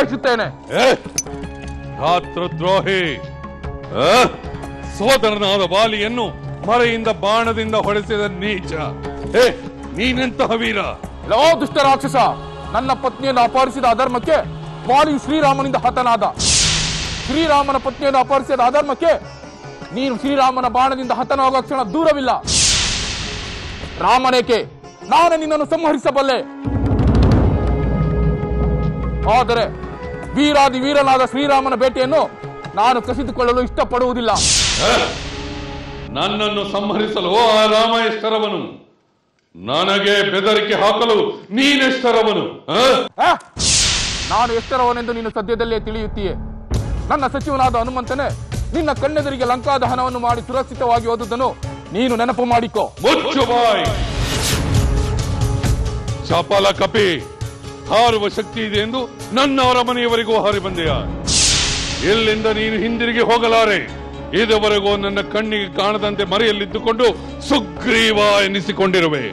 ಬಯಸುತ್ತೇನೆ. ರಾತ್ರದ್ರೋಹಿ, ಸೋದರನಾದ ಬಾಲಿಯನ್ನು ಮರೆಯಿಂದ ಬಾಣದಿಂದ ಹೊಡೆಸಿದ ನೀಚ. ನೀನೆಂತಹ ವೀರ? ಲೋ ದುಷ್ಟ ರಾಕ್ಷಸ, ನನ್ನ ಪತ್ನಿಯನ್ನು ಅಪಹರಿಸಿದ ಅಧರ್ಮಕ್ಕೆ ಬಾಲಿಯು ಶ್ರೀರಾಮನಿಂದ ಹತನಾದ. ಶ್ರೀರಾಮನ ಪತ್ನಿಯನ್ನು ಅಪಹರಿಸಿದ ಅಧರ್ಮಕ್ಕೆ ನೀನು ಶ್ರೀರಾಮನ ಬಾಣದಿಂದ ಹತನಾಗುವ ಕ್ಷಣ ದೂರವಿಲ್ಲ. ರಾಮನೇಕೆ, ನಾನು ನಿನ್ನನ್ನು ಸಂಹರಿಸಬಲ್ಲೆ. ಆದರೆ ವೀರಾದಿ ವೀರನಾದ ಶ್ರೀರಾಮನ ಬೇಟೆಯನ್ನು ನಾನು ಕಸಿದುಕೊಳ್ಳಲು ಇಷ್ಟಪಡುವುದಿಲ್ಲ. ನನ್ನನ್ನು ಸಂಹರಿಸಲು ಆ ರಾಮ ಎಷ್ಟರವನು? ನನಗೆ ಬೆದರಿಕೆ ಹಾಕಲು ನೀನೆಷ್ಟರವನು? ನಾನು ಎಷ್ಟರವನೆಂದು ನೀನು ಸದ್ಯದಲ್ಲೇ ತಿಳಿಯುತ್ತೀಯೆ. ನನ್ನ ಸಚಿವನಾದ ಹನುಮಂತನೇ ನಿನ್ನ ಕಣ್ಣೆದುರಿಗೆ ಲಂಕಾದಹನವನ್ನು ಮಾಡಿ ಸುರಕ್ಷಿತವಾಗಿ ಹೋದುದನ್ನು ನೀನು ನೆನಪು ಮಾಡಿಕೋ. ಮುಚ್ಚು ಬಾಯ್. ಚಪಲ ಕಪಿ, ಹಾರುವ ಶಕ್ತಿ ಇದೆ ಎಂದು ನನ್ನವರ ಮನೆಯವರೆಗೂ ಹಾರಿ ಬಂದೆಯ? ಎಲ್ಲಿಂದ ನೀನು ಹಿಂದಿರುಗಿ ಹೋಗಲಾರೆ. ಇದುವರೆಗೂ ನನ್ನ ಕಣ್ಣಿಗೆ ಕಾಣದಂತೆ ಮರೆಯಲ್ಲಿದ್ದುಕೊಂಡು ಸುಗ್ರೀವ ಎನಿಸಿಕೊಂಡಿರುವೆ.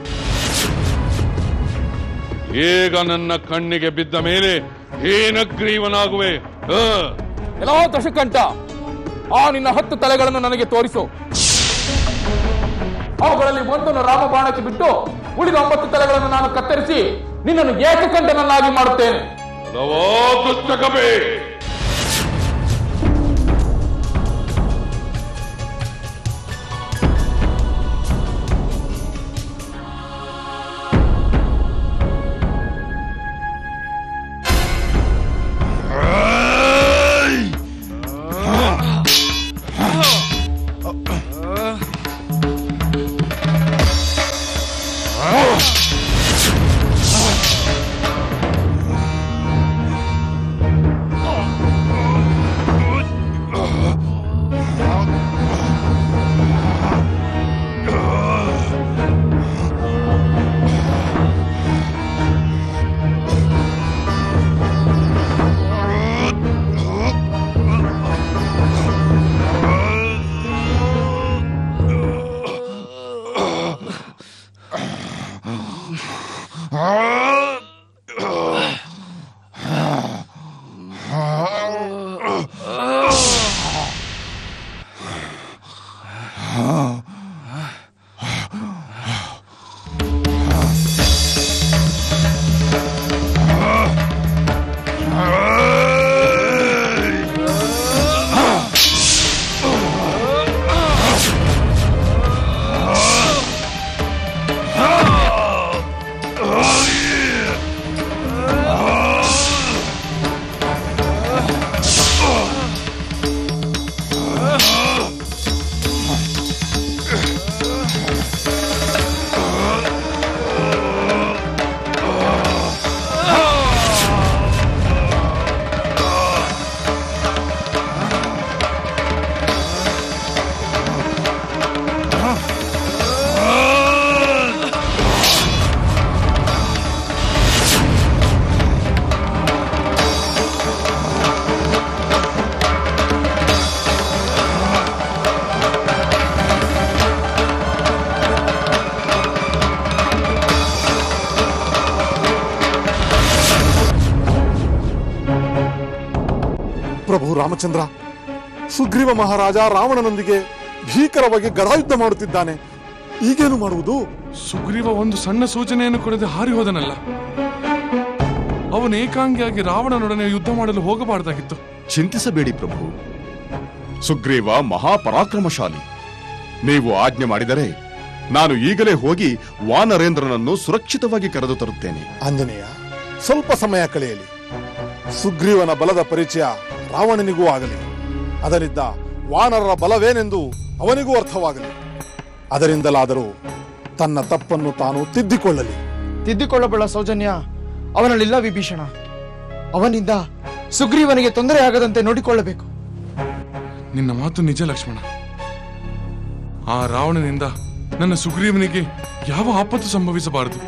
ಈಗ ನನ್ನ ಕಣ್ಣಿಗೆ ಬಿದ್ದ ಮೇಲೆ ಏನಗ್ರೀವನಾಗುವೆ? ಎಲ್ಲೋ ದಶಕಂಠ, ಆ ನಿನ್ನ 10 ತಲೆಗಳನ್ನು ನನಗೆ ತೋರಿಸು. ಅವುಗಳಲ್ಲಿ ಒಂದನ್ನು ರಾಮ ಬಾಣಕ್ಕೆ ಬಿಟ್ಟು ಉಳಿದ 9 ತಲೆಗಳನ್ನು ನಾನು ಕತ್ತರಿಸಿ ನಿನ್ನನ್ನು ಏಕಕಂಠನನ್ನಾಗಿ ಮಾಡುತ್ತೇನೆ. ಪ್ರಭು ರಾಮಚಂದ್ರ, ಸುಗ್ರೀವ ಮಹಾರಾಜ ರಾವಣನೊಂದಿಗೆ ಭೀಕರವಾಗಿ ಗದಾಯುದ್ಧ ಮಾಡುತ್ತಿದ್ದಾನೆ. ಈಗೇನು ಮಾಡುವುದು? ಸುಗ್ರೀವ ಒಂದು ಸಣ್ಣ ಸೂಚನೆಯನ್ನು ಕೊಡದೆ ಹಾರಿ ಹೋದನಲ್ಲ. ಅವನು ಏಕಾಂಗಿಯಾಗಿ ರಾವಣನೊಡನೆ ಯುದ್ಧ ಮಾಡಲು ಹೋಗಬಾರದಾಗಿತ್ತು. ಚಿಂತಿಸಬೇಡಿ ಪ್ರಭು, ಸುಗ್ರೀವ ಮಹಾಪರಾಕ್ರಮಶಾಲಿ. ನೀವು ಆಜ್ಞೆ ಮಾಡಿದರೆ ನಾನು ಈಗಲೇ ಹೋಗಿ ವಾನರೇಂದ್ರನನ್ನು ಸುರಕ್ಷಿತವಾಗಿ ಕರೆದು ತರುತ್ತೇನೆ. ಆಂಜನೇಯ, ಸ್ವಲ್ಪ ಸಮಯ ಕಳೆಯಲಿ. ಸುಗ್ರೀವನ ಬಲದ ಪರಿಚಯ ರಾವಣನಿಗೂ ಆಗಲಿ. ಅದರಿಂದ ವಾನರರ ಬಲವೇನೆಂದು ಅವನಿಗೂ ಅರ್ಥವಾಗಲಿ. ಅದರಿಂದಲಾದರೂ ತನ್ನ ತಪ್ಪನ್ನು ತಾನು ತಿದ್ದಿಕೊಳ್ಳಬಲ್ಲ ಸೌಜನ್ಯ ಅವನಲ್ಲಿಲ್ಲ ವಿಭೀಷಣ. ಅವನಿಂದ ಸುಗ್ರೀವನಿಗೆ ತೊಂದರೆಯಾಗದಂತೆ ನೋಡಿಕೊಳ್ಳಬೇಕು. ನಿನ್ನ ಮಾತು ನಿಜ ಲಕ್ಷ್ಮಣ. ಆ ರಾವಣನಿಂದ ನನ್ನ ಸುಗ್ರೀವನಿಗೆ ಯಾವ ಆಪತ್ತು ಸಂಭವಿಸಬಾರದು.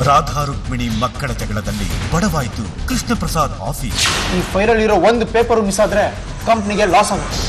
ರಾಧಾ ರುಕ್ಮಿಣಿ ಮಕ್ಕಳ ಜಗಳದಲ್ಲಿ ಬಡವಾಯಿತು ಕೃಷ್ಣ ಪ್ರಸಾದ್ ಆಫೀಸ್. ಈ ಫೈಲಲ್ಲಿರೋ ಒಂದು ಪೇಪರ್ ಮಿಸ್ ಆದ್ರೆ ಕಂಪ್ನಿಗೆ ಲಾಸ್ ಆಗುತ್ತೆ.